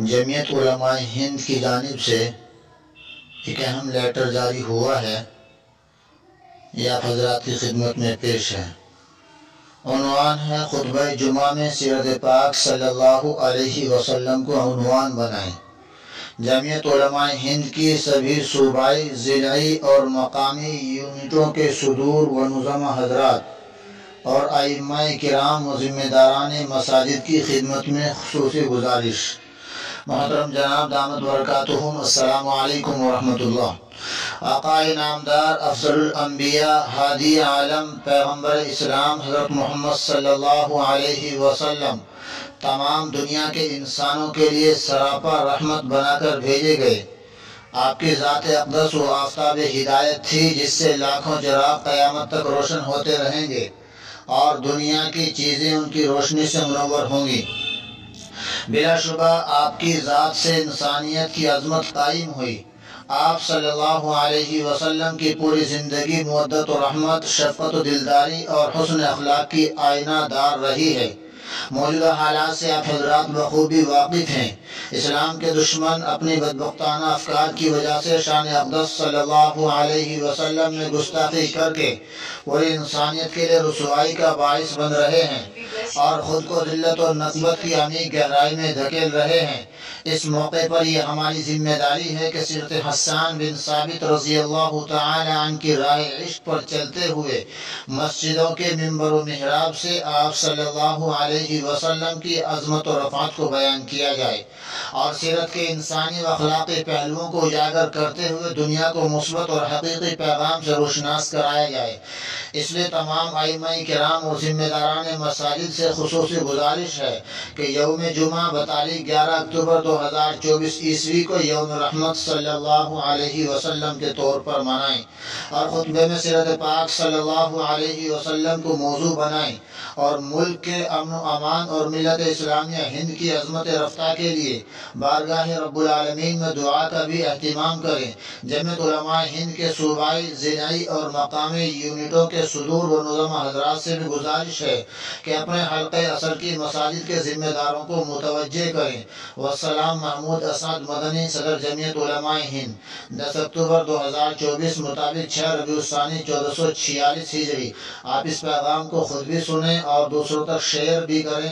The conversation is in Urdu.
جمعیت علماء ہند کی جانب سے ایک اہم لیٹر جاری ہوا ہے، یہ آپ حضرات کی خدمت میں پیش ہے۔ عنوان ہے خطبہ جمعہ میں سیرت پاک صلی اللہ علیہ وسلم کو عنوان بنائیں۔ جمعیت علماء ہند کی سبھی صوبائی، ضلعی اور مقامی یونٹوں کے صدور و نظماء حضرات اور ائمہ کرام و ذمہ داران مساجد کی خدمت میں خصوصی گزارش۔ محترم جناب دامت برکاتہم، السلام علیکم ورحمۃ اللہ۔ آقا نامدار افضل الانبیاء ہادی عالم پیغمبر اسلام حضرت محمد صلی اللہ علیہ وسلم تمام دنیا کے انسانوں کے لیے سراپا رحمت بنا کر بھیجے گئے۔ آپ کی ذات اقدس و آفتاب ہدایت تھی جس سے لاکھوں چراغ قیامت تک روشن ہوتے رہیں گے اور دنیا کی چیزیں ان کی روشنی سے منور ہوں گی۔ بلا شبہ آپ کی ذات سے انسانیت کی عظمت قائم ہوئی۔ آپ صلی اللہ علیہ وسلم کی پوری زندگی مودت و رحمت، شفقت و دلداری اور حسن اخلاق کی آئینہ دار رہی ہے۔ موجودہ حالات سے آپ حضرات بخوبی واقف ہیں۔ اسلام کے دشمن اپنی بدبختانہ افکار کی وجہ سے شان اقدس صلی اللہ علیہ وسلم میں گستاخی کر کے پوری انسانیت کے لیے رسوائی کا باعث بن رہے ہیں اور خود کو ذلت و نکبت کی عمیق گہرائی میں دھکیل رہے ہیں۔ اس موقع پر یہ ہماری ذمہ داری ہے کہ سیرت حسان بن ثابت رضی اللہ تعالی عنہ کی راہ عشق پر چلتے ہوئے مسجدوں کے منبر و محراب سے آپ صلی اللہ علیہ وسلم کی عظمت و رفعت کو بیان کیا جائے اور سیرت کے انسانی و اخلاقی پہلوؤں کو اجاگر کرتے ہوئے دنیا کو مثبت اور حقیقی پیغام سے روشناس کرایا جائے۔ اس لیے تمام ائمہ کرام اور ذمہ داران مساجد سے خصوصی گزارش ہے کہ یوم جمعہ بتاریخ 11 اکتوبر 2024 عیسوی کو یوم رحمت صلی اللہ علیہ وسلم کے طور پر منائیں اور خطبے میں سیرت پاک صلی اللہ علیہ وسلم کو موضوع بنائیں اور ملک کے امن و امان اور ملت اسلامیہ ہند کی عظمت رفتہ کے لیے بارگاہ رب العالمین میں دعا کا بھی اہتمام کریں۔ جمعیت علماء ہند کے صوبائی، ضلعی اور مقامی یونٹوں کے صدور و نظماء حضرات سے بھی گزارش ہے کہ اپنے حلقہ اثر کی مساجد کے ذمہ داروں کو متوجہ کریں۔ والسلام محمود اسعد مدنی، صدر جمعیت علماء ہند، 10 اکتوبر 2024 مطابق 6 ربیع الثانی 1446 ہجری۔ آپ اس پیغام کو خود بھی سنیں اور دوسروں تک شیئر بھی کریں